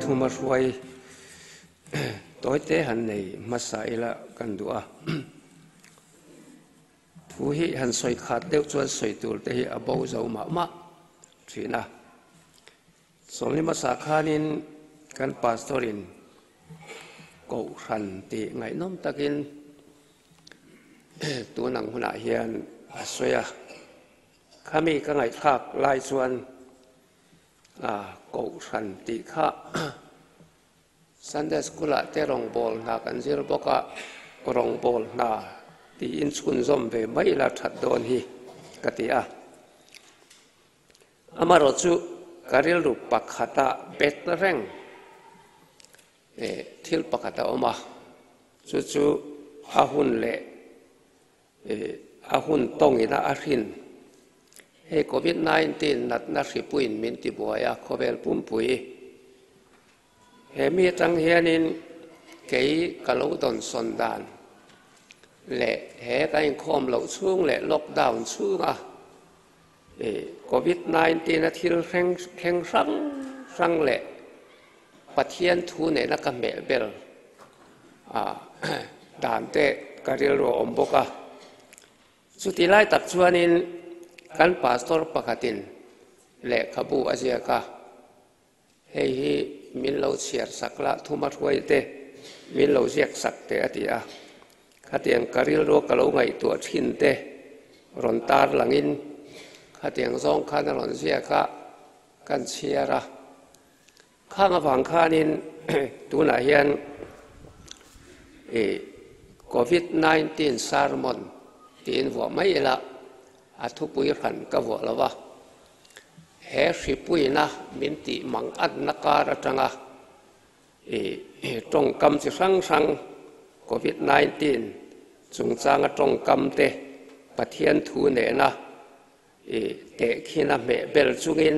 thu ma ruai tối tế hành này mà sai là cần đua thu hi hành soi khát đeo chuan soi tur te hi abau zo ma thina solni ma sa khanin kan pastorin ko ran ti ngai nom takin tu nang huna hian asoya khami ka ngai thak lai chuan ko ran ti kha Sunday school te rong bol na kan zir boka rong bol na ti in chun zom ve mai la that don hi katia amaro chu karil ru pakhata betreng thil pakhata oma chu ahun le ahun tong ina ahin he covid 19 nat na ripuin min ti boya khovel pumpui he mi tang hianin kei kalau don sondan le he kai khom lo chung le lockdown chunga covid 19 na thil kheng sang le pathian thu ne na ka me bel dan te karil ro omboka chuti lai tak chuanin kan pastor pakhatin le khabu azia ka hei hi min lo chiar sakla thuma ruai te min lo ziak sak te atia khatiang karil ro kalo ngai tu thin te ron tar langin khatiang zong khan ron zia ka kan chiara khanga wang khanin tuna hian covid 19 sermon tin vo mai la athu pui ran ka vo lawa he ripui na min ti mang at nakara tanga trong kam chi sang covid 19 chung changa trong kam te pathian thu ne na te khina me bel chungin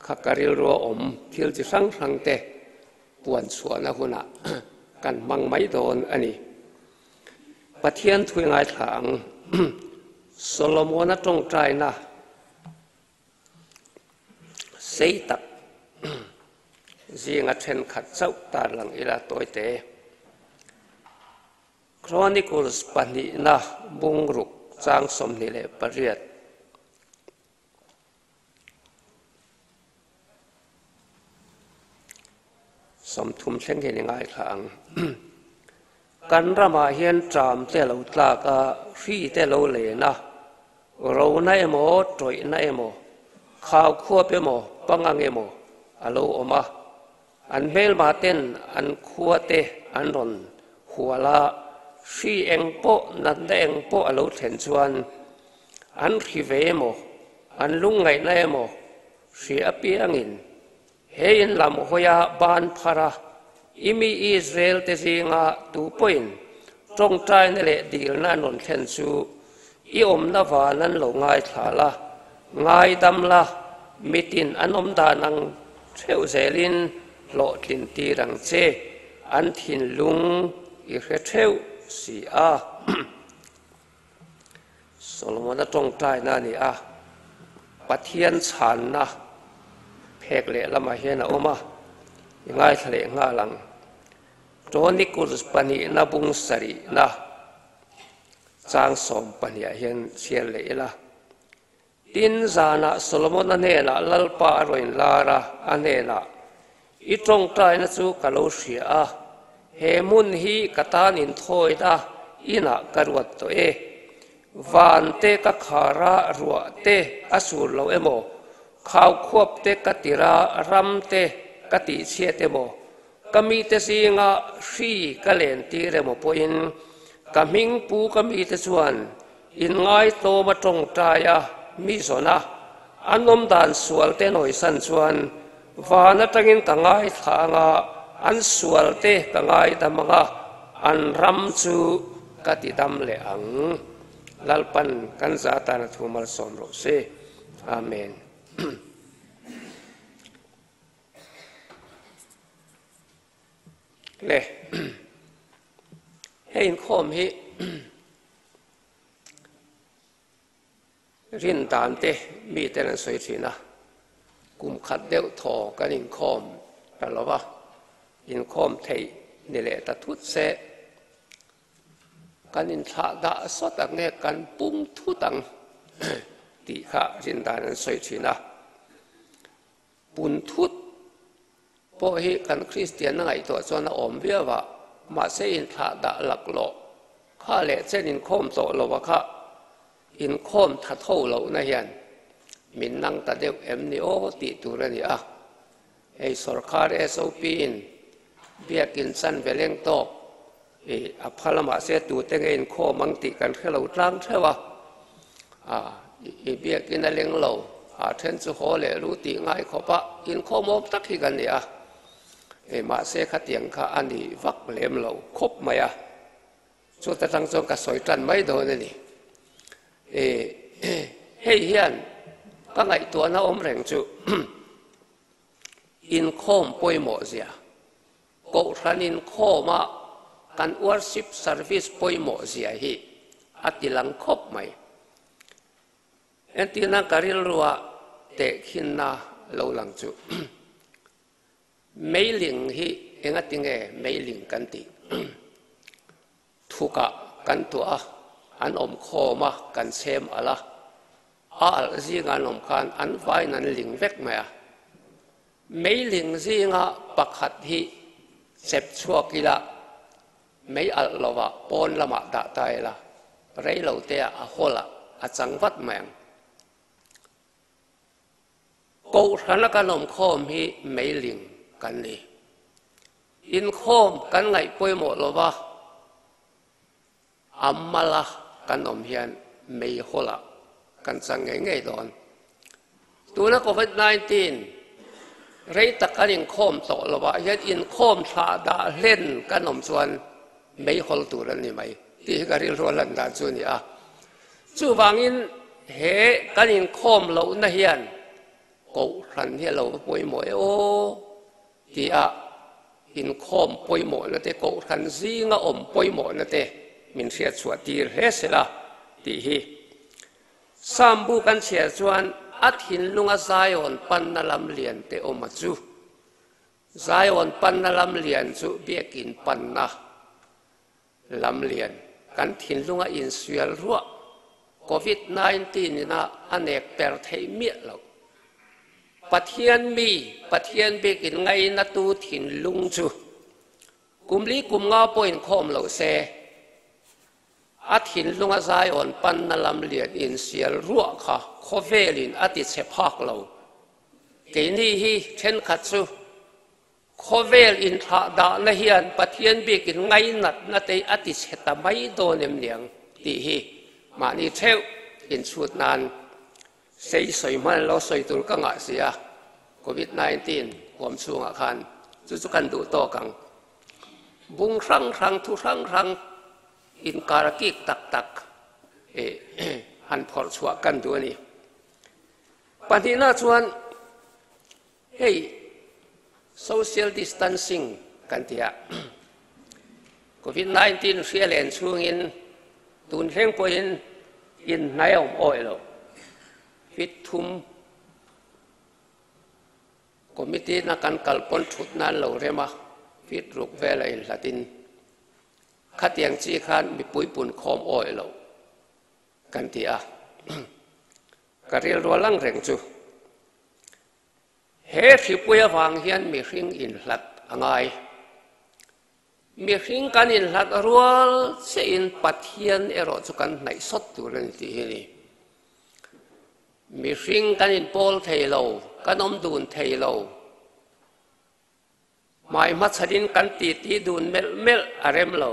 khakaril ro om thil chi sang te puan chuana huna kan mang mai don ani pathian thui ngai thang solomona trong trai na sei tak zinga then khat chau tar lang ila toite chronicles pani na bungruk chang som ni le pariat som thum thleng he ni ngai thang kan rama hian tram te lo tla ka hri te lo le na ro na emo troi na emo khao khua pe mo pangang emo alo oma an mel ma ten an khua te an ron huala hri eng po nan de eng po alo thlen chuan an hri ve emo an lung ngai na emo hri apiangin hein lam hoya ban phara imi Israel te zinga tu point trong trai ne le dil na non thlen chu i om na wa nan lo ngai thala ngai dam la mitin anom da nang theu zelin lo tin ti rang che an thin lung i khe theu si a Solomon na trong trai na ni a pathian chan na phek le lama hian a oma ngai thale nga lang chronicles pani na bung sari na chang som pani hian sial le la tin zana Solomon anela lalpa roin lara anela i trong trai na chu kalo hria a he mun hi katan in thoi da ina karwat to van te ka khara ruwa te asur lo emo khau khop te katira ram te kati che te mo kami te singa hri kalen ti re mo poin kaming pu kami te chuan in ngai to ma trong trai mi zona anom dan sual te noi san chuan vana tangin kangai thanga an sual te kangai tamanga an ram chu katidam le ang lalpan kan zata na thumal som ro se amen le hein khom hi rin dan te mi te nan soi thina kum khat deuh thaw kan in khom แต่ละว่าอินคอมเทนี่แหละตัดทุดเสกันอินทาดาสดอังเงกันปุ่มทุดังตีข้าจินดานันสวยชีนะปุ่นทุดพอเหกันคริสเตียนนั่งไอตัวจวนอมเบียว่ามาเสอินทาดาหลักโลข้าเละเจนินคอมโตโลวะข้าอินคอมทัดเท่าโลนะยันมินนั่งตัดเดียวนี่โอติตูระนี่อ่ะไอ้สรคาร์SOPอินเบียกินสันเวลงโตอภัลมาเสตูเตงอินคอมังติกันแค่เราตั้งเท่าว่าเบียกินอะไรเราเทนสุโขเลรู้ตีง่ายขบะอินคอมอบตักที่กันเนี่ยมาเสขัดยังข้าอันนี้วักเลี้ยมเราคบไหมสุดแต่ทั้งสองก็สวยจันไม่โดนนี่เฮียนก็ไงตัวน้าอมแรงจุอินคอมป่วยหมดเสียกูรันอินคอมาการวอร์ชิปเซอร์วิสป่วยหมดเสียฮีอัติลังคบไหมเอ็นตีนักการิลรัวเตะขินนาเราหลังจุไม่ลิงฮีเองติงไม่ลิงกันตีทุกะกันตัวอันอมคอมากันเซมอะไรจีงานอมกันอันไว้นั้นลิงเวกไหมไม่ลิงจีงาปักหัดฮีเจ็บชั่วกิละไม่อัลลวะปนละมาดาตายละไรเราเตะอาโหละอาจังวัดแมงกูรันกันอมคอมฮีไม่ลิงกันนี่อินคอมกันไงป่วยหมดหรอวะอัมมาละกันอมเฮียนไม่โหละกันสังเงยโดนตัวนักโควิด-19 เรื่องตะการอินคอมโตหรอวะยัดอินคอมชาดาเล่นกันอมส่วนไม่โหลตัวนี้ไหมที่การิลรัวลันดาจุนี่จู่วางอินเฮกันอินคอมเราหน้าเฮียนกูรันเฮียเราป่วยหมดโอ้ที่อินคอมป่วยหมดนั่นเตะกูรันซีงาอมป่วยหมดนั่นเตะมินเสียชวดตีเรสละที่ฮีสามบุกันเสียชวนอัดหินลุงอาไซออนปันนลำเลียนเตอมาจูไซออนปันนลำเลียนจูเบียกินปันนะลำเลียนกันหินลุงอาอินสวยรัวโควิด-19 นี่นะอันเอกเปิดให้เมียเราปะเทียนมีปะเทียนเบียกินไงนัตูหินลุงจูกุมลีกุมงาปอยน์คอมเราเซอัดหินลุงอาไซออนปันนลำเลียนอินเสียรัวค่ะโคเวลินอติเสพักเราเกนี่ฮีเช่นขัดซูโคเวลินท่าดานเฮียนปะเทียนบีกินไงนัดนัดอติเสตไม่โดนเนียงตีฮีมานี่เท่าอินสุดนานเสียสวยมันเราสวยตัวก็ง่ายเสียโควิด-19 ความสูงอาคารจุกันดูโตกังบุงครั้งทุกครั้งอินการกิกตักหันพอชัวกันตัวนี้ปัจจุบันชวนเฮ้ย social distancing กันที่โควิด-19 เสียเล่นช่วงอินตุนเพ่งปอยอินนายอมอ้อยเราฟิตทุ่มคอมมิตี้นักการกัลปนชุดนั้นเราเรียกฟิตรุกเวลาอินลาตินขัดยังจีคันมีปุยปุ่นคอมอ้อยเรากันที่กระเรียรัวลังแรงจูเฮสิปุยวางเฮียนมีริงอินหลัดง่ายมีริงกันอินหลัดรัวเสียอินปัดเฮียนรอจุกันในสดตัวนี้ที่นี่มีริงกันอินโพลเทโลกันอมดูนเทโลไม่มัดสดินกันตีดูนเมลอารมเรา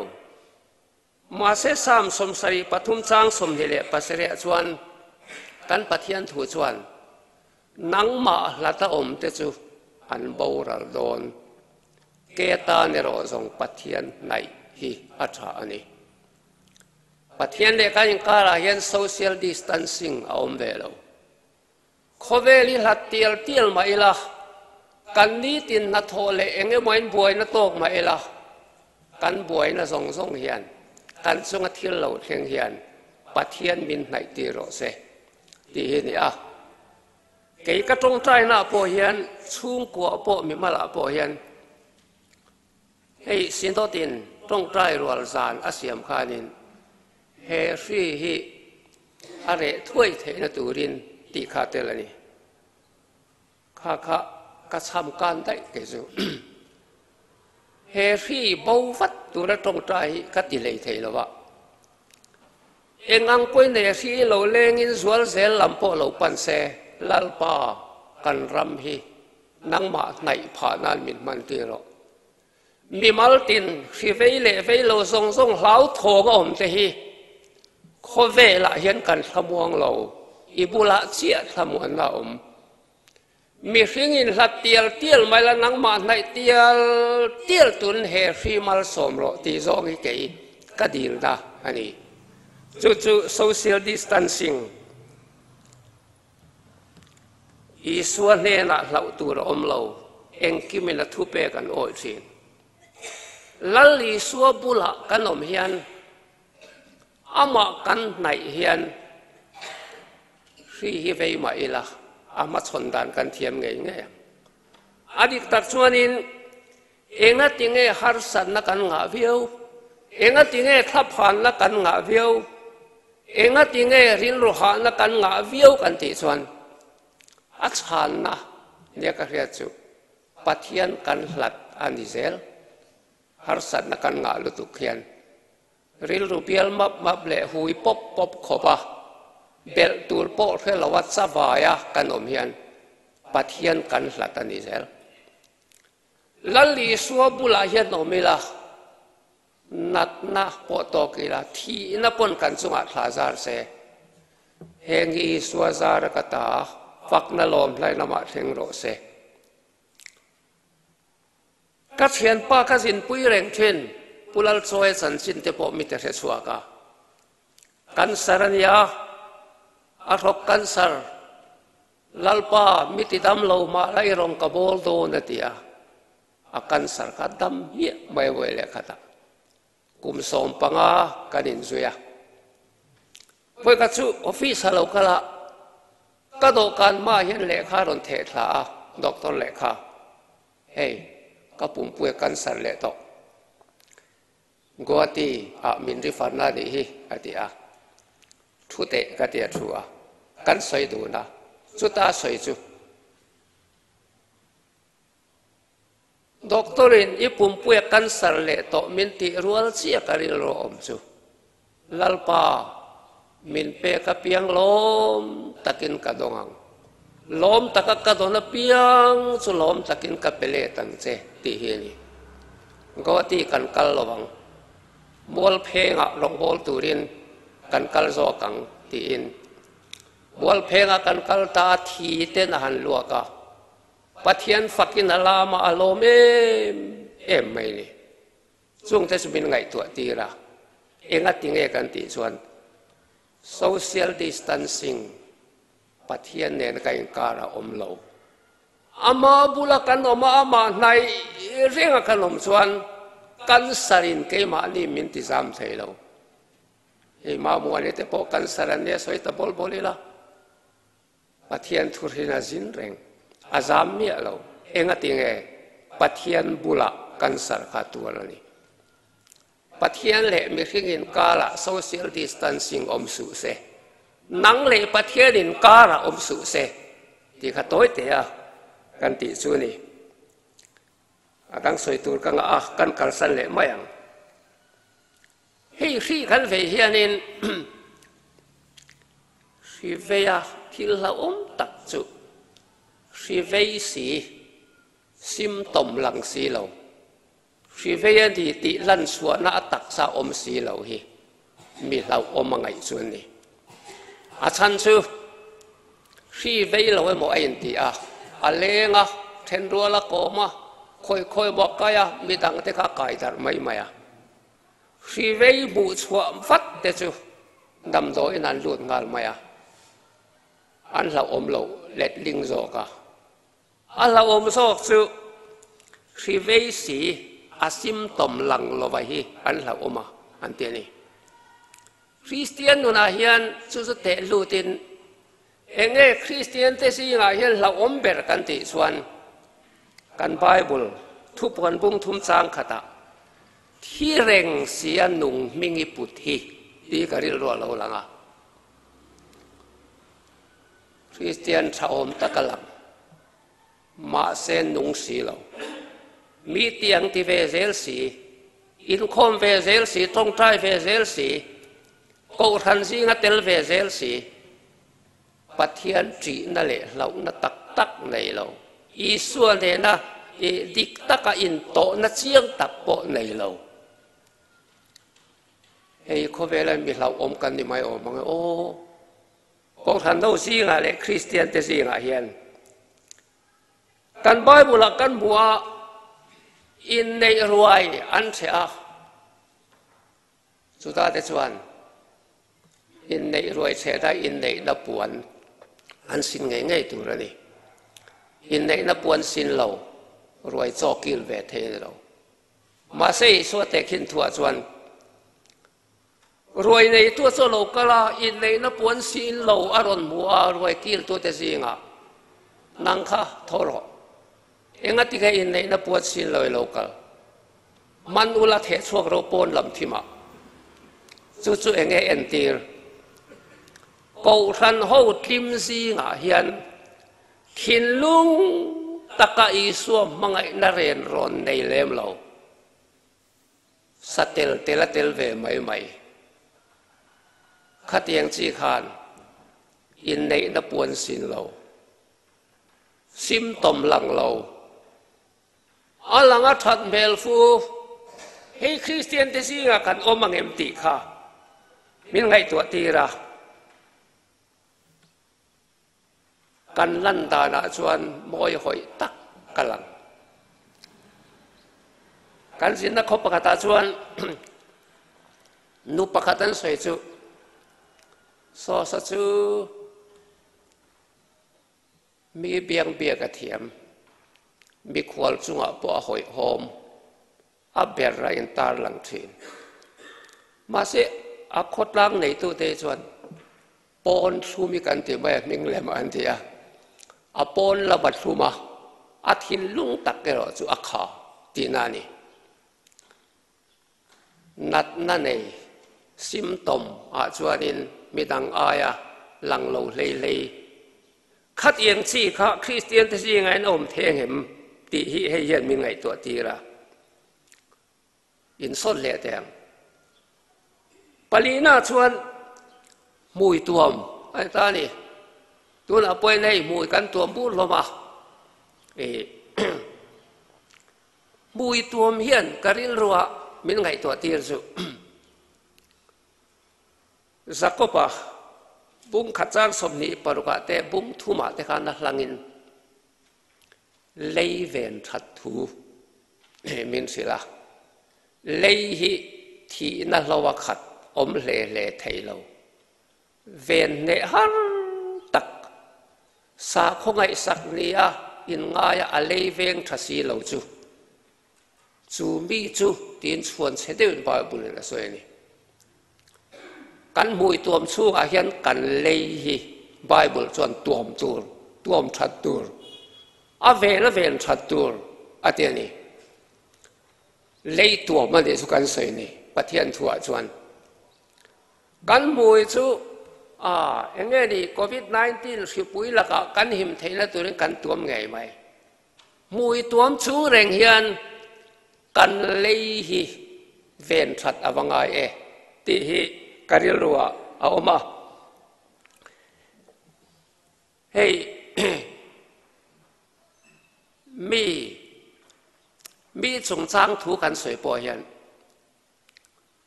มาเสสามสมสรีปฐุมจางสมเดลปัสเรียชวนกันปะเทียนถูชวนนังมาลัตอมเตจูอันบูรัลโดนเกตาเนโรซงปะเทียนในฮีอัฐานีปะเทียนเล็กยังการเห็น social distancing เอาเวลาโคเวลิลัดเตียลมาอีละกันนี้ตินนัทโทเลเองไม่บวยนัทโตกมาอีละกันบวยนัททรงเฮียนกันทรงทิลเราเทียงเฮียนปะเทียนมินในตีโรเซตีนี่ cái trong trai na po hiền chung của po mi mala po hiền hey xin to tin trong trai rual zan asiam khanin he ri hi are thui the na turin ti kha telani kha kha ka cham kan dai ke zu he ri bo vat tu ra trong trai ka ti lei thei lo wa engang poi ne ri lo leng in zual zel lam po lo pan se lalpa kan ram hi nang ma nai pha nan min man ti ro mi mal tin khi vei le vei lo song song hlau tho ga om te hi kho ve la hian kan thamuang lo ibula chia thamuan la om mi hring in hlat tial tial mai la nang ma nai tial tial tun he fi mal som ro ti zo ngi ke ka dil da ani chu social distancing i suan ne na lau tu ro om lo eng ki me la thu pe kan oi thin lali suwa bula kan om hian ama kan nai hian ri hi vei ma ila ama chondan kan thiam ngei nge adik tak chuanin enga tinge har san na kan nga viau enga tinge thap han na kan nga viau enga tinge rin ro ha na kan nga viau kan ti chuan a chan na ne ka ria chu pathian kan hlat ani zel har san na kan nga lu tu khian ril rupial map le hui pop khopa bel tur po khela wat sa vaya kan om hian pathian kan hlat ani zel lali suwa bula hian omila nat na po to kila thi na pon kan chunga thazar se hengi suwa zar kata fakna lom lai lama theng ro se ka thian pa ka zin pui reng thin pulal choi chan chin te po mi te re chuaka kan sarania a rok kan sar lalpa miti dam lo ma lai rong ka bol do na tia a kan sar ka dam hi mai we le khata kum som panga kanin zuya poi ka chu office halo kala ka do kan ma hian le kha ron the thla doctor le kha hey ka pum pui kan sar le to goati a min ri farna di hi atia thu te ka tia thua kan soi du na chu ta soi chu doctorin i pum pui kan sar le to min ti rual chia ka ri ro om chu lalpa min pe ka piang lom takin ka dongang lom taka ka dona piang chu lom takin ka pele tang che ti hi ni goati kan kal lowang bol phenga rong bol turin kan kal zo kang ti in bol phenga kan kal ta thi te na han luaka pathian fakin alama alome em mai ni chung te subin ngai tu ti ra enga tinge kan ti chuan social distancing pathian nen ka in kara om lo ama bula kan oma ama nai renga kan om chuan kan sarin ke ma ni min ti zam thei lo e ma mo ne te po kan saran ne soi ta bol bolila pathian thurina zin reng azam mi lo enga tinge pathian bula kan sar kha tu ni pathian le mi hringin kala social distancing om su se nang le pathian in kara om su se ti kha toi te a kan ti chu ni akang soi tur kang a kan kal san le mayang hei ri kan ve hianin ri veya thil la tak chu ri vei si symptom lang si lo ri veya di ti lan suwa na tak sa om si lo hi mi lau om ngai chu ni a chan chu ri vei lo mo ain ti a alenga then ruala ko ma khoi khoi bo kaya mi dang te kha kai dar mai maya ri vei bu chua vat te chu dam do in an lut ngal maya an la om lo let ling zo ka an la om so chu ri vei si a symptom lang lo vai hi an la oma an te ni Christian nu na hian chu chu te lutin enge Christian te si nga hian la omber kan ti chuan kan Bible thu pon bung thum chang khata thi reng sia nung mingi put hi ti karil ro lo langa Christian thaom takalam ma sen nung si lo mi tiang ti ve zel si in khom ve zel si tong trai ve zel si ko than si nga tel ve zel si pathian tri na le lau na tak tak nei lo i suan de na i dik taka in to na chiang tak po nei lo ei ko vela mi lau om kan ni mai om mang o ko than do si nga le Christian te si nga hian kan Bible kan bua in nei ruai an che a chu ta te chuan in nei ruai che da in nei na puan an sin ngai ngai tu ra ni in nei na puan sin lo ruai cho kil ve the lo ma sei so te khin thua chuan ruai nei tu cho lo kala in nei na puan sin lo aron mu a ruai kil tu te singa nang kha thoro enga ti ga in nei na puan sin lo local man ula the chuak ro pon lam thima chu chu enge entir ko ran ho tim si nga hian thin lung taka i suam mangai na ren ron nei lem lo satel telatel ve mai mai khatiang chi khan in nei na puan sin lo sim tom lang lo alanga that mel fu hey Christian te si nga kan omang em ti kha min ngai tu ti ra kan lan da na chuan moi hoi tak kalang kan sin na khop ka ta chuan nu pakatan soi chu so sa chu mi biang bia ka thiam mi khwal chunga po hoi hom a ber ra in tar lang thin ma se a khot lang nei tu te chuan pon thu mi kan ti ba ming lem an tia a pon la bat thuma a thin lung tak ke ro chu a kha ti na ni nat na nei symptom a chuan in midang aya lang lo lei lei khat yang chi kha Christian te si ngai om theng hem ti hi he hian mi ngai to ti ra in son le teng palina chuan mui tuam ai ta ni tu la poi nei mui kan tuam bu lo ma e mui tuam hian karil ruwa min ngai to tir chu zakopa bung khachang somni paruka te bung thuma te khan na hlangin lei ven that thu min sila lei hi thi na lawa khat om le le thei lo ven ne har tak sa khongai sak nia in ngaya a lei veng thasi lo chu chu mi chu tin chuan chedeun Bible na soini kan mui tuam chu a hian kan lei hi Bible chuan tuam that tur a ven that tur atiani lei tuam ma de chu kan soini pathian thua chuan kan mui chu enge ni COVID-19 sipui laka kan him theina turin kan tuam ngai mai mui tuam chu reng hian kan lei hi ven that awangai e ti hi karil ruwa a oma hey mi chung chang thu kan soi po hian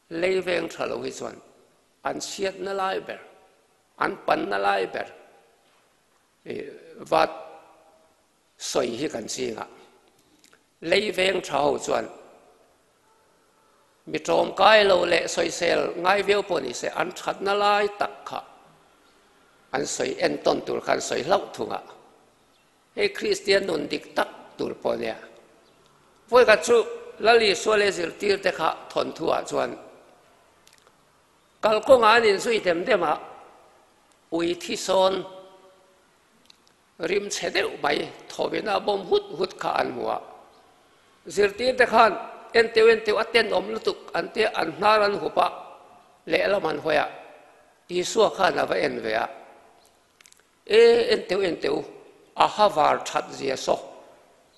lei veng thalo hi chuan an siat na lai ber an pan na lai ber wat soi hi kan singa lei veng thau chuan mi trom kai lo le soi sel ngai veu po ni se an that na lai tak kha an soi en ton tur khan soi lau thunga he Christian nun dik tak tur po nia voi ka chu lali sole zir tir te kha thon thua chuan kal ko nga nin sui tem dema ui thi son ริมเฉดอุไปทวินาบอมหุดขาอันหัวสิรตีเด็กขันเอ็นเตียวอัตเตนอมลุตุกอันเตอันนารันหุปะเละละมันหัวอีสัวข้านาว่าเอ็นเวียเอ็นเตียวอาฮาวาร์ชัดเจียโซ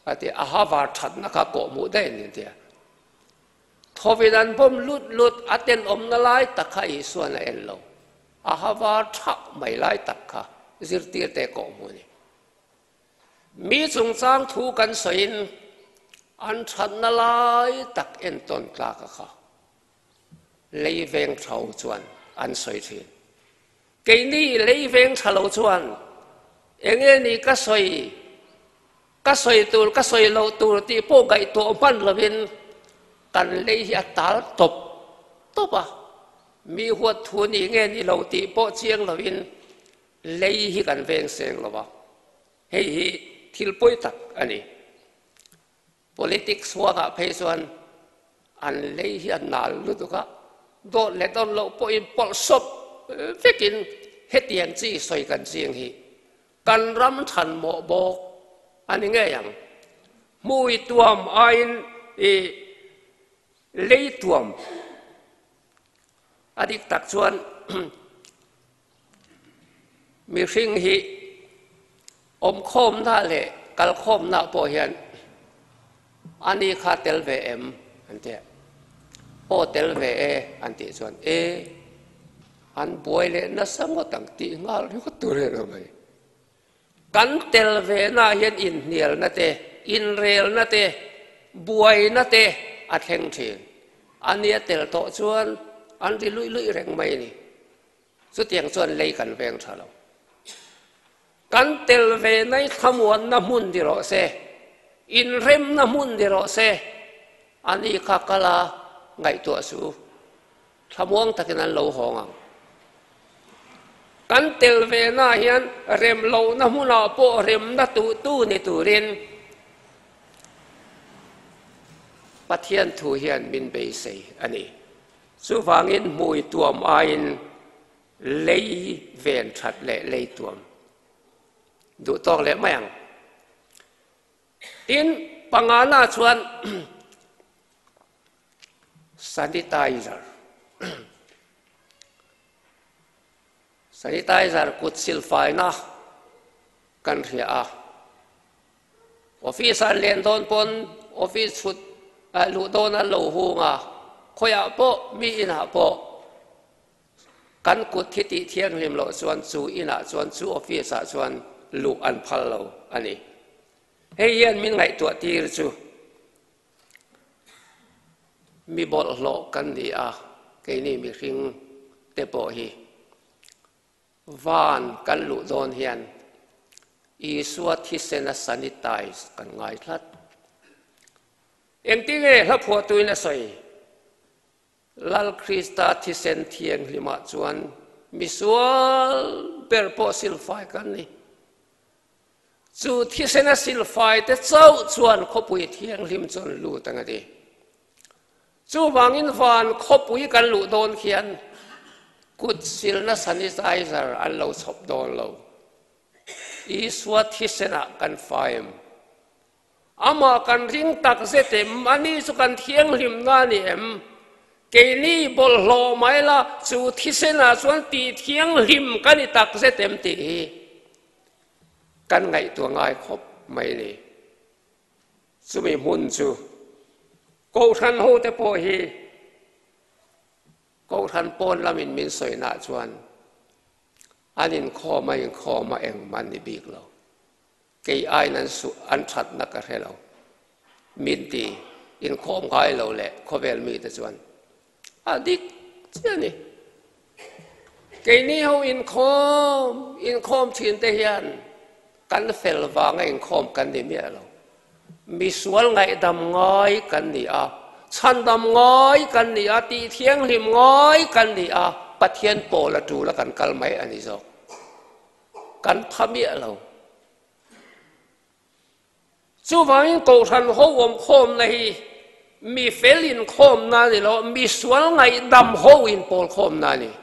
อันเตอาฮาวาร์ชัดนักโกมูได้นี่เดียทวินันบอมลุดอัตเตนอมนาไลตักข้าอีสัวน่ะเอ็นโลอาฮาวาร์ชักไม่ไลตักข้าสิรตีเตโกมูนี่มีจงจางถูกันสวยอันชันนาลายตักเอ็นต้นกลากค่ะเลยเวงเฉาจวนอันสวยทีเกนี่เลยเวงเฉาจวนเองนี่ก็สวยตัวก็สวยเราตัวที่พวกไก่ตัวมันละเป็นกันเลยอัตราตบอ่ะมีหัวทุนเงี้ยนี่เราตีพวกเชียงละเป็นเลยกันเวงเสียงละวะเฮ้ยทิลปุยตักอันนี้ politics ว่ากับเพศวันอันเลยอันนาลุตุกะโดนเล็ดต้นเราปอยปอลซบเฟกินเฮตียงจีสวยกันเสียงฮีกันรำทันโมโบอันนี้ไงอย่างมุยตัวมไอ้เลยตัวมอดีตตักชวนมีสิ่งฮีอมโคมท่าเละกัลโคมหน้าโปเฮียนอันนี้ข้าเตลเวเอ็มอันเดียโอเตลเวเออันที่ส่วนอันป่วยเลยน่าสังกัดตีงาลก็ตัวเรื่องอะไรกันเตลเวน่าเห็นอินเนียลนั่นเตอินเรลนั่นเตป่วยนั่นเตอัดแห่งทีอันนี้เตลโตส่วนอันที่ลุยแรงไม่นี่สุดอย่างส่วนเลยกันแวงชาเรากันเตลเวในขมวนน้ำมุนดิโรเซอินเรมน้ำมุนดิโรเซอันนี้ข้ากลาไงตัวสูขมวงตะกินันโลหงกันเตลเวน่าเฮียนเรมโลน้ำมุนาโปเรมนัตู้ในตูเรนปัทยันทูเฮียนมินเบย์เซอันนี้สุฟังอินมวยตัวมายนเลยเวนชัดเลยตัวดูต้องเลยไหมยังอินปังอาณาชวนsanitizer kut silfai na kan ria office an len don pon office food lu don an lo hunga khoya po mi ina po kan kut khiti thiang lim lo chuan chu ina chuan chu office a chuan lu an phal lo ani hei yan min ngai tu tir chuมีบทโลกันดีเกนี่มีริงเตปอฮีวานกันลุโดนเฮียนอีสวดที่เซนัสนิตายกันง่ายทัดเอ็งที่เงี้ยถ้าผัวตุยน่ะใส่ลัลคริสตาที่เซนเทียงลิมาจวนมีสวลเปอร์โพสิลไฟกันนี่จู่ที่เซนัสสิลไฟแต่เจ้าจวนเขาปุยเทียงลิมจวนลู่ตั้งแต่จู่บางอินฟานคบปุยกันลุโดนเขียนกุดสิลนัสันิไซเซอร์อันเราชอบโดนเราอีสวัสดิ์เสนากันไฟมอามากันริงตักเสต็มอันนี้สุกันเทียงริมนานี่เอ็มเกนี่บอลโลไม่ละจู่ที่เสนาส่วนตีเทียงริมกันนี่ตักเสต็มตีกันไงตัวง่ายคบไม่นี่จู่ไม่มุนจู่กูทันโหแต่พอฮีกูทันปนละมินสวยหน้าชวนอันนี้ข้อมาเองมันนี่บีกเราเกี่ยไอ้นั้นสุอันชัดนักกระเรามินตีอินข้อมไกเราแหละข้อเวลมีแต่ชวนอันนี้เจ้านี่เกี่ยนี้เขาอินข้อมชินเทียนกันเฟลวางอินข้อมกันนี่เมียเรามีส่วนไงดำง่อยกันนี่ฉันดำง่อยกันนี่ตีเทียงริมง่อยกันนี่ปัทเทียนโปละจูละกันกัลไม่อันนี้จอกกันพะเมียเราจู่ว่าอินกูทันหัวมโคมในมีเฟลินโคมนั่นนี่เรามีส่วนไงดำหัวอินโปลโคมนั่นนี่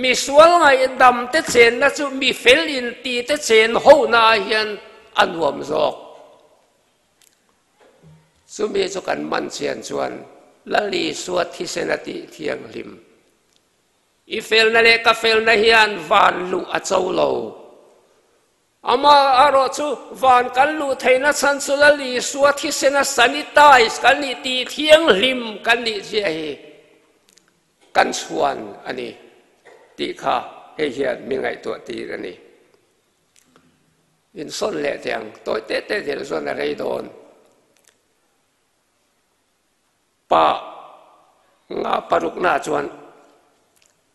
มีสวลไงดำเตเจนนะจูมีเฟลอินตีเตเจนหูนาเฮียนอันวมจอกจูมีจุกันมันเชียนชวนละลีสวดที่เซนติเทียงลิมอีเฟลนั่นเองกับเฟลนั่นเฮียนวานลูอัจเจ้าโลอามาอารจูวานกันลูไทยนัสันสุละลีสวดที่เซนสันิตายกันนี่ตีเทียงลิมกันนี่เจียกันชวนอันนี้ตีข้าเฮียนมีไงตัวตีกันนี่อินส้นเละเตียงตัวเตะเดี๋ยวส่วนอะไรโดนป้างาปรุกนาจวน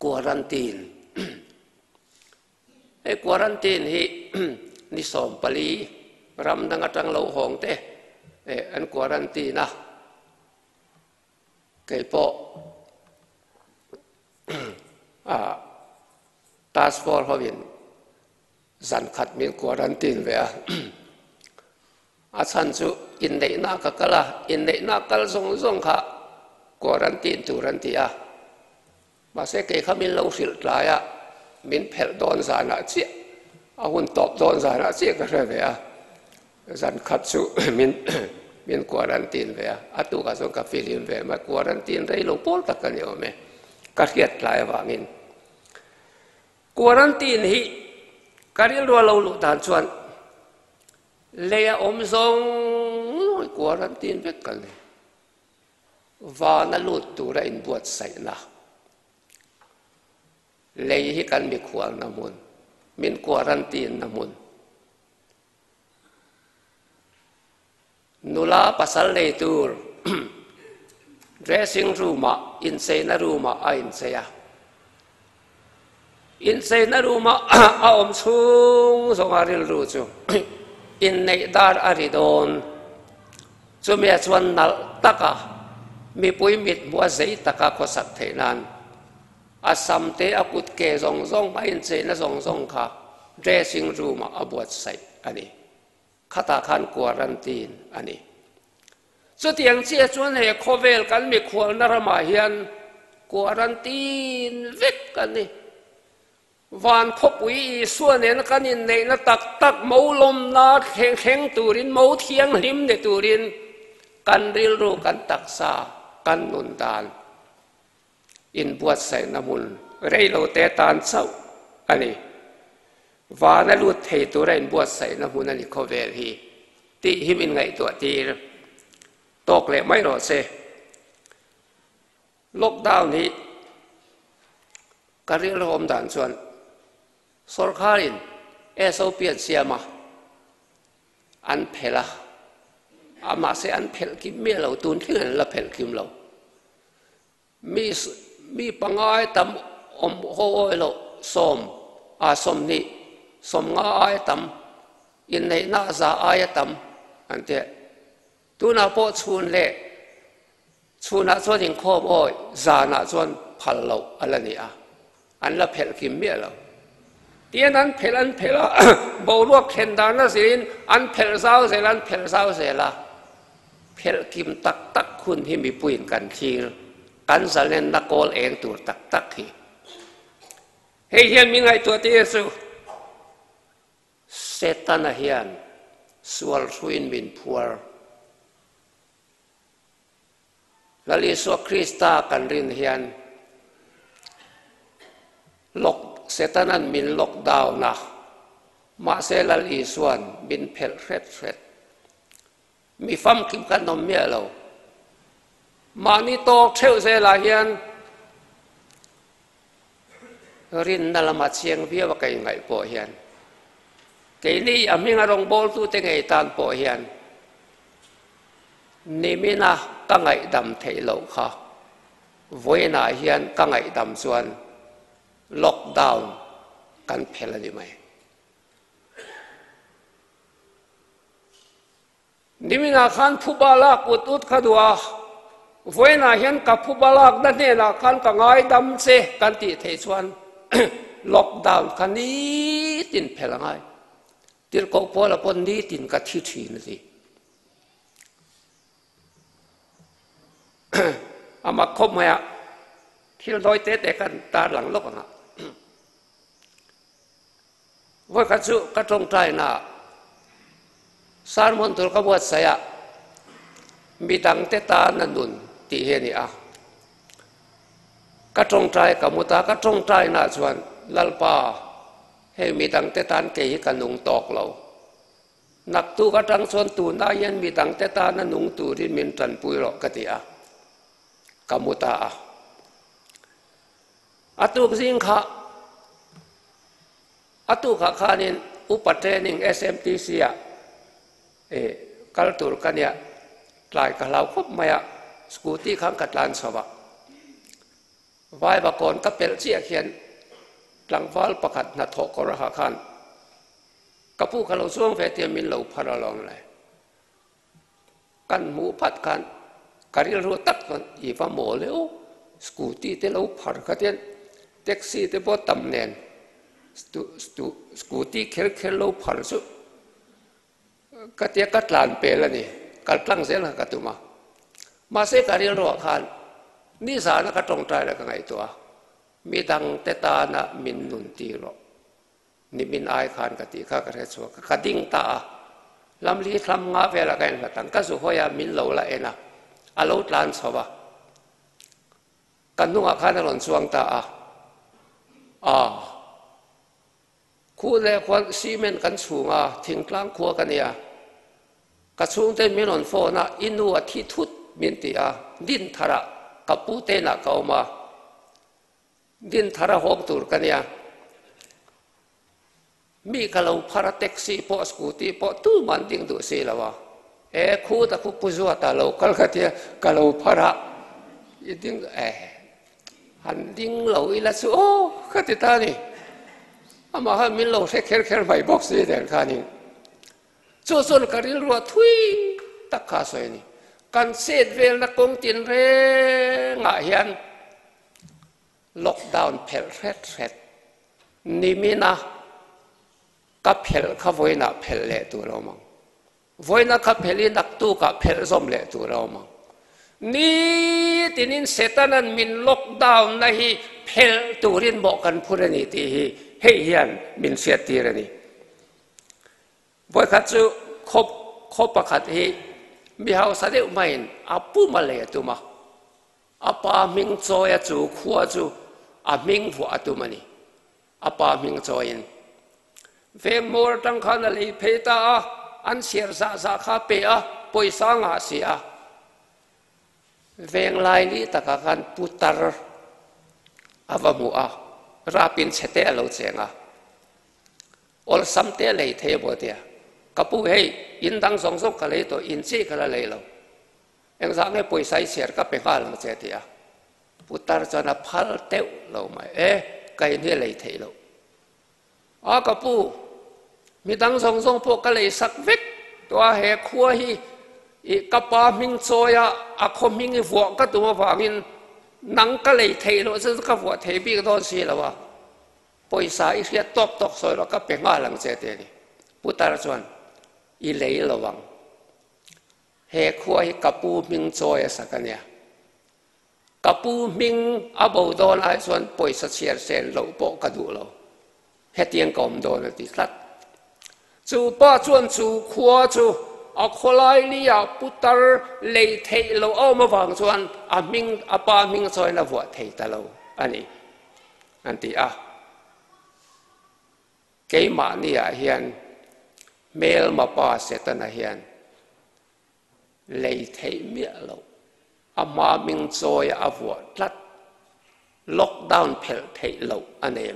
กัวรันตีนไอ้กัวรันตีนฮีนิสมปลีรำดังจังเหลาหงเตอันกัวรันตีนะเกยโปตาสปอร์เขาวินสันขัดมีกัวรันตีนเวียอาชันจูอินเดนักกะละอินเดนักกะละทรงค่ะกัวรันตีนตูรันตีอะมาเสกเขามีเหลาสิลตายะมินเพลโดนสานาเจียอาหุ่นตบโดนสานาเจียก็เลยเวียสันขัดจูมินกัวรันตีนเวียอาตุกะส่งกับฟิลิมเวียมากัวรันตีนได้ลงโพลตักกันอยู่ไหมกัดเกียดลายวางินกัวรันตีนฮีการิลรัวเราลุดานชวนเลียอมทรงกัวรันตีนเวกกันเลยวานลุดตัวอินบวชใส่นะเลยให้กันมีขวางน้ำมันมินกัวรันตีนน้ำมันนุลาปัสสาวะเลยตัว dressing roomอินเซนารูมาอินเซียอินเซนารูมาอาอมซุงสงอาริลรูจูอินในดาร์อาริโดนจูเมียชวนนัลตะกะมีปุยมิดบัวใจตะกะก็สักเทนันอาสัมเตอากุดเกซงซงมาอินเซนาซงซงค่ะ dressing room อาบวชใส่อันนี้ขัตาขันกัวรันตีนอันนี้สุดยังเชื่อชวนให้โคเวลกันมีขวานนรมาเฮียนกัวรันตีนเวกกันนี่วานคบวิส่วนเนี่ยกันนี่ในนักตักเมาลมนาแข็งตูรินเมาเทียงริมในตูรินกันริลรูกันตักซากันนุนดานอินบวชใส่น้ำมุนเรยโลเตตานเศร้าอันนี้วานลุดเทตัวเรนบวชใส่น้ำมุนอันนี้โคเวลฮีตีหิมินไงตัวตีตกเลยไม่รอดเซล็อกดาวน์นี้การเรียกร้องด่านส่วนสรคารินโซเปียนเสียมาอันเพลาอามาเซอันเพลกิมเมียเราตูนที่นั่นละเพลกิมเรามีปังไอตำอมโฮยเราสมสมนี่สมงไอตำอินในนาซาไอตำอันเดียตัวน่าพอชูนเล่ชูน่าชวนยิงข้อมอ้อยจาน่าชวนพัลเราอะไรนี่อ่ะอันละเพลกิมเมียเราที่นั้นเพลอันเพลบอลวกเข็นดานะสิรินอันเพลสาวเสลันเพลสาวเสละเพลกิมตักคุณที่มีปุ่นกันทีกันสเลนนักโกลเองตัวตักที่เฮียนมีไงตัวที่สุดเซตันเฮียนสวลสุนบินพัวแล้วลิสวคริสตากันรินเฮียนล็อกเซตันนั้นมินล็อกดาวน์นะมาเซลลีส่วนบินเพลเร็ดมีฟัมคิมกันนมเมียเรามานี่โตเที่ยวเซลาเฮียนรินนั่นละมาเชียงเพียว่าไงไงปอเฮียนไงนี่อามิงอารมณ์บอลตู้เตงไงตานปอเฮียนนี่มีนะกังไงดำเทโลค่ะวัยน่าเฮียนกังไงดำส่วนล็อกดาวน์กันเพลดีไหมนี่มีนาขันผู้บาลักอุดขดัวเว้นอาเห็นกับผู้บาลักนั่นเนี่ยนะขันกับไงดำเสกันติเทชวนล็อกดาวน์กันนี้ตินเพลไงตินก็พอละปนนี้ตินกับทีนี่สิอามาคบมาที่เราโดยเตะกันตาหลังลบอ่ะ ว่ากันจุกระตรงใจน่ะสารมณฑลขบวนเสียมีดังเตตานันดุนตีเฮนี่อ่ะกระตรงใจกับมุตากระตรงใจน่ะชวนลัลปาให้มีดังเตตานเกยกันนุงตอกเรานักตูกระตังชวนตูนายันมีดังเตตานันนุงตูริมินตันปุยหรอกกติอ่ะกับมุตาอัตุกสิงขะอัตุขะขานินอุปเทนิง SMTC อ่ะกัลตุรกันเนี่ยหลายกับเราครบมาอ่ะสกูตี้ข้างกัดลานสวะไว้บากรก็เป็นเสียเขียนหลังฟ้าประคัดนัดถกระหะขันกับผู้เขาช่วงเฟติมินเหลาพาราลองเลยกันหมูพัดกันการิลรู้ตักกันอีฟ้าโมเลวสกูตี้เตลาพาร์กันเตียนแท็กซี่เตบอตำเนนสกูตี้เคลาพาร์สุก็เตียกัดลานเปล่านี่กัดตั้งเสียงกัดตัวมาเสการิลรู้ขันนี่สารก็ตรงใจแล้วกันไงตัวมีดังเตตานะมินนุนตีโรนี่มินไอขันกติข้ากระเทศวกระดิ่งตาลำลีทำงาเวลากันละตั้งก็สุขยามินเหลาละเอ็นะอาลูตลานสวะกันนุ่งอาคารหล่นสวงตาคู่เล่คนซีเมนกันสูงทิ้งกลางขัวกันเนี่ยกระสูงเต็มมินหล่นโฟนะอินูอธิทุตมินตีดินทาระกับปูเตนะเขามาดินทาระหกตัวกันเนี่ยมีกะเราพาราเท็กซี่พอสกูตี้พอตู้มันดิ้งดูสิละวะคู่ตะคุปุจวัตเราคัลกัดเนี่ยกะเราพาระดิ้งหันดิ้งเราอีละสุกัดตานี่อามาให้มินเราเช็คเคร์ไม่บอกสิเด็กขานี่จู่ส่วนการิลรัวทุยตักขาสวยนี่การเสดเวลนักกงตินเรงะเฮียนล็อกดาวน์เพลเร็ดนี่มีนะกับเพลข้าวยนักเพลเละตัวเรามั้งวยนักข้าเพลินักตู้กับเพลสมเละตัวเรามั้งนี่ที่นี่เสตนั้นมินล็อกดาวน์นะฮีเพลตัวรินบอกกันพูดนี่ที่เฮียนมินเสียตีระนี่วยขัดจูคบประคัดฮีมีเฮาสะเดวไม่อาปูมาเลยตัวมาอาปามิงโจยจูขัวจูอามิงหัวตัวมันนี่อาปามิงโจยินเวงมัวตั้งขันเลยเพตาอันเสียซาข้าเปียปอยสังอาเสียเวงลายนี้ตะกันพุตรอาวมัวราปินเสตเราเจงอลสัมเตเลยเทบเดียกับผู้ให้อินดังสองสกเลยตัวอินซีกันเลยเราเอ็งสังให้ปอยใส่เสียกับเป็นข้าเราเจดียพุตรจนพัลเตวเราไม่ไกนี่เลยเทเรากับผู้มีดังสองพวกก็เลยสักเวกตัวเหตุขัวฮีกับปามิงโซยอาคมมิงหัวก็ตัวฝังอินนังก็เลยเทเราซึ่งก็หัวเทปีก็โดนสีแล้วว่าปอยสายเสียตกซอยเราก็เป็นง่าหลังเจดีนี่พุตรจวนอีเลยระวังเหตุขัวฮีกับปูมิงโซยสักเนี่ยกับปูมิงอาบูโดนไอส่วนปอยเสียเซนเราโปกระดูเราเหตุยังกอมโดนติดลัดจูป้าจวนจูขัวจูอาคนไล่นี่พุตรเลยเทเราเอามาฟังจวนมิงปามิงซอยน่ะวัวเทตเราอันนี้อันที่เกี่ยมานี่เฮียนเมลมาป้าเสร็จนะเฮียนเลยเทเมียเรามามิงซอยวัวลัดล็อกดาวน์เพลเทเราอันนี้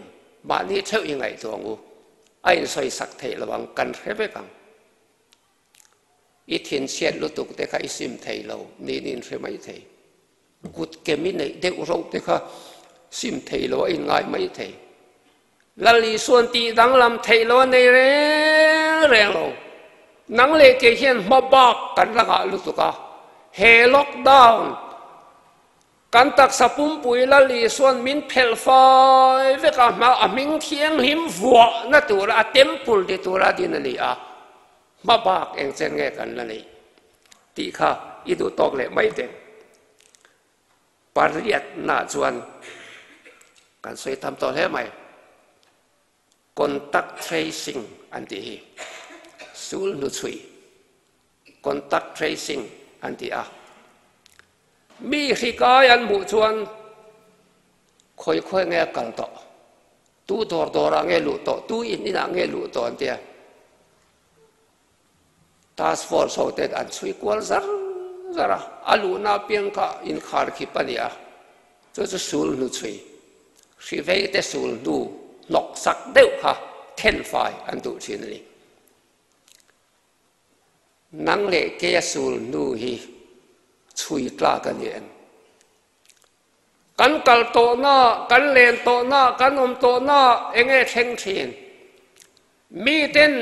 มานี่เท่ายังไงตัวงูไอ้สอยสักเทระวังกันเทไปกันอีเทียนเชียนลุตุกเด็กไอ้ซิมเทเรานี่เทไม่เทกุดเกมินเด็กเราเด็กซิมเทเราไอ้ง่ายไม่เทลัลีส่วนตีดังลำเทเราในเรื่องเรานังเล็กเขียนมาบอกกันละกันลุตุกเฮล็อกดาวน์กันตักสปุ่มปุยละลีส่วนมินเพลฟอยเวกามามิงเทียงหิมวัวนั่นตัวละเต็มปุลที่ตัวละดินนี่มาบากเองเซนเงกันละนี่ตีข้าอีดูตอกเลยไม่เต็มปาริยัตน่าชวนกันสวยทำต่อแล้วไหม contact tracing อันที่สูลนุชุย contact tracing อันที่มีหิกายันบุจวนค่อยๆเงี้ยกันต่อตู้ตัวรังเงี้ยลุต่อตู้อินนี่นะเงี้ยลุต่ออันที่task force เอาแต่อันช่วยกวลซะระอาลูน่าเพียงค่ะอินคาร์คิปันยาจะสูลนุชุยสิเวทสูลนูนกสักเดียวค่ะเทนไฟอันตุชินนี่นังเล่เกียสูลนูฮีช่วยตลากันเย็นกันกัลโตน่ากันเลนโตน่ากันอมโตน่าเองเท่งเทียนมีเต้น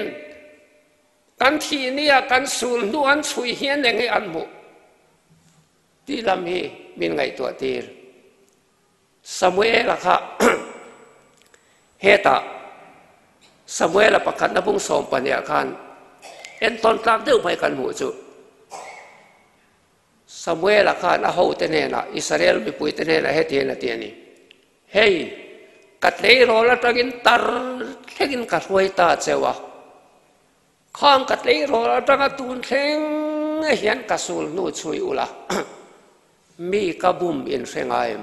กันที่นี่กันสูลนูอันช่วยเฮียนเองอันมุที่ลำฮีมีไงตัวตีร์สมัยละค่ะเฮตาสมัยละประคันนับงสมปัญญาคันเอ็นตอนกลางเดือดไปกันหูจุสมัยละค่ะนะฮูเตเนนะอิสราเอลมีปุยเตเนนะเฮตีนะเตียนี่เฮ้ยกัดเลยรอละตะกินตาร์เทกินกัดไว้ตาเจ้าวะข้างกัดเลยรอละตะกันตุนเทงเฮียนกัสูลนูช่วยอุละมีกระบุมอินเซงไอม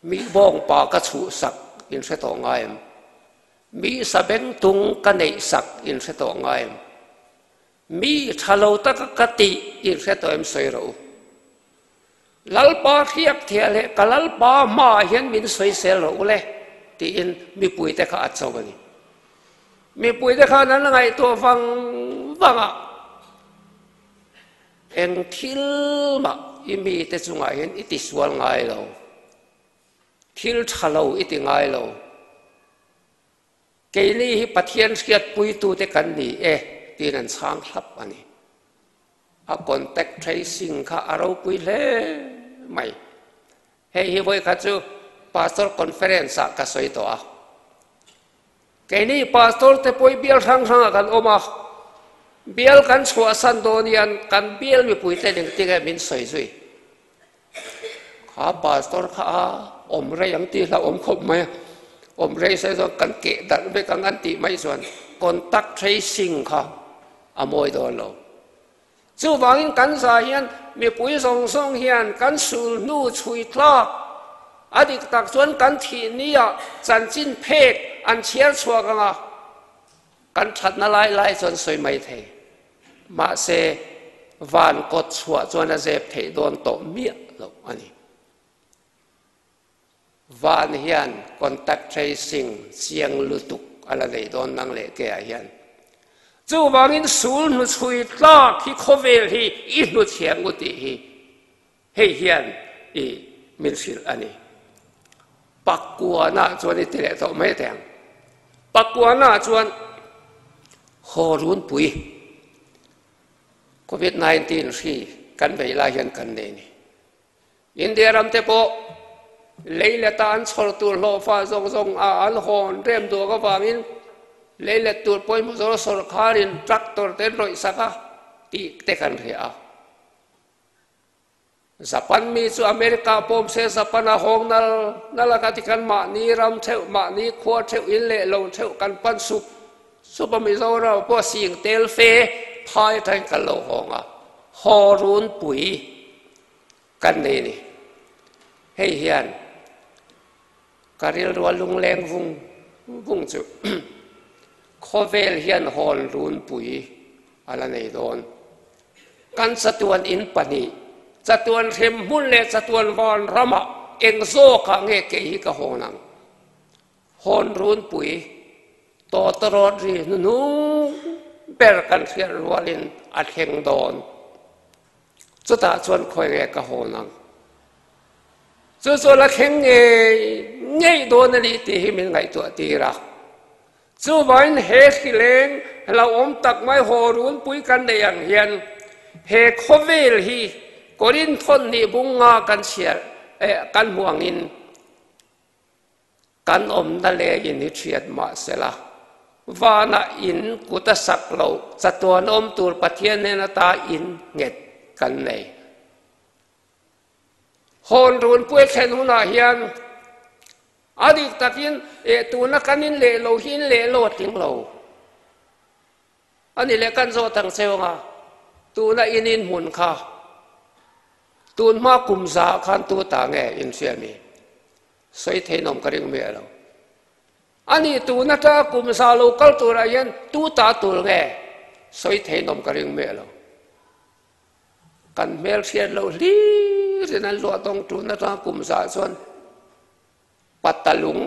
มีบ้องปากระชูสักอินเสตองไงมีสะเบงตุงกันในสักอินเสตองไงมีทะเลาตะกติอินเสตองเสยรูลัลปาเทียบเทียเลกลัลปามาเห็นมินสวยเสรูเลยที่อินมีปุยแต่ข้าอัดเจ้ากันนี่มีปุยแต่ข้านั้นไงตัวฟังเอ็งทิลมาอิมีแต่จุงไงเห็นอิติสวลไงเราทิลทะเลอิติงไงเราเกลี่ฮิปะเทียนเสียดปุยตูเตกันนี่ตีนันช้างทับอันนี้contact tracing ค่ะเราปุยเล่ไม่เฮ้ยฮิบอยข้าจู pastor conference ก็สวยตัวเกลี่ pastor เตปุยเบียลทั้งกันออกมาเบียลกันชัวสันโดนียนกันเบียลมีปุยเตนึงที่แกมินสวยข้า pastor ข้าอมเรยังตีละอมคบไหมอมเรย์ใส่ตัวกันเกะดันไปกันอันตีไม่ส่วน contact tracing ค่ะอโมยโดนเราจู่วางกันสายยันมีปุ๋ยส่งเฮียนกันสูลนูช่วยทลากอดีตตักส่วนกันที่นี่จันจินเพกอันเชียร์ชัวกันกันชัดนาลายจนสวยไม่เทมาเซวานกดชัวจนเจ็บเทโดนตบเมียเราอันนี้วานเฮียน contact tracing เสียงลุตุกอะไรเลยโดนนั่งเละแก่เฮียนจู่วางอินสูลนุช่วยตากที่โคเวลที่อินุเชียงอุติฮีเฮียนมิลซิลอันนี้ปักกัวน่าจวนอิติเลตไม่แต่งปักกัวน่าจวนฮอรุนปุยโควิด-19ที่กันไปลาเฮียนกันนี่อินเดียรำเตโปเลยละตานสอตูโลฟ้าทรงอัลฮอนเริ่มตัวก็ฟังอินเลยละตัวปอยมุสลิมสรคารินทรัคเตอร์เต็นรอยสักตีเตกันเรียสัปันมีสู่อเมริกาปมเสสัปันหงนั่นละกันที่กันมานี้รำเทวมานี้ขวดเทวอินเล่ลงเทวกันปันสุปมิโซเราพวกสิ่งเตลเฟพายทางกันโลหงฮอรุนปุยกันนี่เฮียนการิลรัวลุงแรงวุงจุโคเวลเฮียนฮอลรุนปุยอะไรในโดนกันสตวนอินปนีสตวนเทมมุลเลสตวนวอนรำเอ็งโซกังเกฮิกะโหนังฮอลรุนปุยต่อตลอดรีนูเปรกันเสียรัวลินอัดเฮงโดนสุดท้ายชวนคอยเกกะโหนังจู่ๆละเข่งเงี้ยโดนนี่ตีให้มันไงตัวตีรักจู่วันเฮกิเลงเราอมตักไม้หอรุนปุยกันได้อย่างเฮียนเฮโคเวลฮีกอรินทนนี่บุงงากันเชียกันห่วงอินกันอมนั่นเลยอินนิเชียดมาเสละวานาอินกุตสักเราสัตวนอมตูรปะเทียนเนนตาอินเง็ดกันเลยฮอนรุนปุยเขนุนาเฮียน adik takin tu na kanin le lo hin le lo ting lo ani le kan zo tang seo nga tu na inin mun kha tun ma kum za khan tu ta nge in sia mi soi the nom ka ring me lo ani tu na ta kum sa lo kal tu ra yan tu ta tu nge soi the nom ka ring me lo kan mel sia lo li rin an lo tong tu na ta kum sa son patalung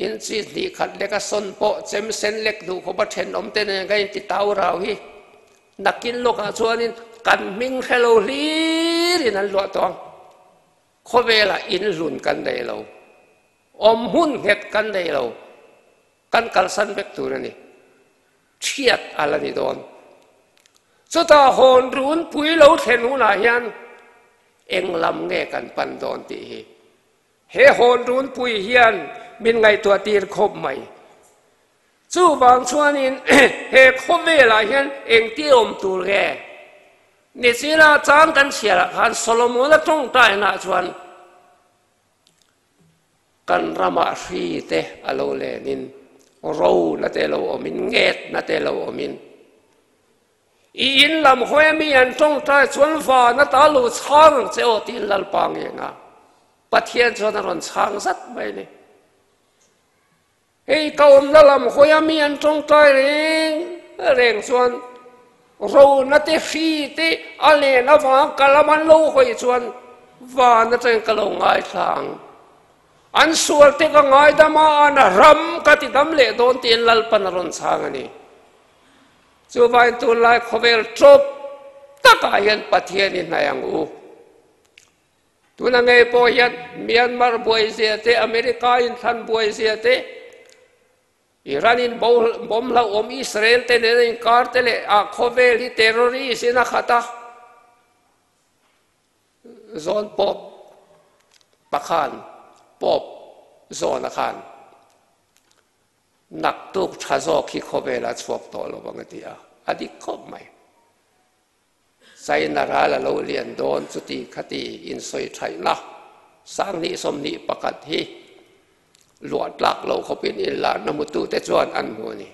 in chi ni khat le ka son po chem sen lek du ko ba then om te ne ga in ti tau rau hi nakin lo ka chuanin kan ming hello li rin an lo tong kho vela in lun kan dei lo om hun het kan dei lo kan kal san bek tu ni thiat ala ni don so ta hon run pui lo then hu na hian eng lam nge kan pan don ti hi he hon run pui hian min ngai tua tir khop mai chu wang chuanin he khop vela hian eng ti om tur ge ni sila chang kan sia han solomon la tong tai na chuan kan rama ri te alo le nin ro na te lo omin nget na te lo omin in lam hoi mi an tong tai chuan fa na ta lu chang che o tin lal pang ye nga pathian chuan ron chang sat mai ni hei kaum na lam hoi mi an tong tai reng chuan ro na te fi te ale na wa kalaman lo hoi chuan wa na chang ka lo ngai thang an sual te ka ngai da ma an ram ka ti dam le don tin lal pan ron chang ani chu vai tu lai khovel trop taka yan pathian in nayang u tu na ngai po yan Myanmar boy sia te America in than boy sia te Iran in bom la om Israel te ne in kar te le a khovel hi terrorist in a khata zon pop pakhan pop zon akhan nak tuk chazo ki khobela chwak to lo bangatia adik khop mai sai narala lo lian don chuti khati in soi thai na sang ni som ni pakat hi luat lak lo khopin in la namutu te chuan an mu ni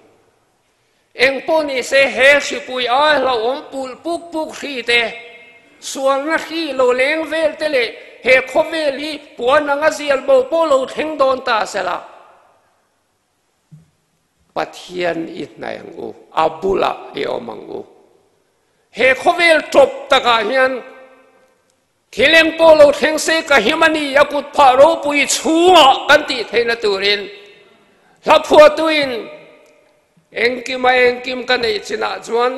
eng po ni se he si pui ai lo om pul puk puk hi te sual na hi lo leng vel te le he khobeli puan nga zial bo polo theng don ta sela pathian it nayang u abula e omang u he khovel top taka hian thileng polo theng se ka himani yakut pharo pui chunga kanti theina turin laphua tuin engkim ka nei china chuan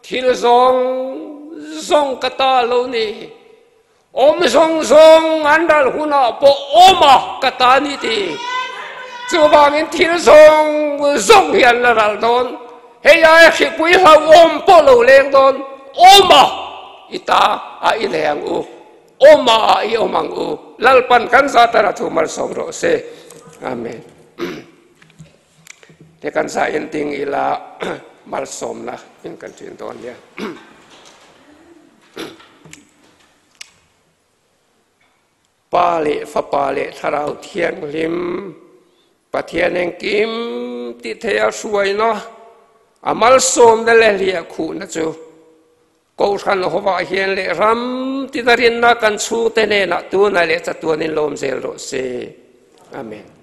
thil zong kata lo ni om zong andal huna po oma kata ni ti chu bangin thil zong hian la ral don he ya khi pui ha om polo leng don oma ita a ileng u oma i omang u lalpan kan sa tara thu mal som ro se amen te kan sa ending ila mal som na in kan tin don ya pale fa pale tharau thiang lim pathian eng kim ti thea suai na amal som na le lia khu na chu ko than hova hian le ram ti darin na kan chu te ne na tu na le cha tu nin lom zel ro se amen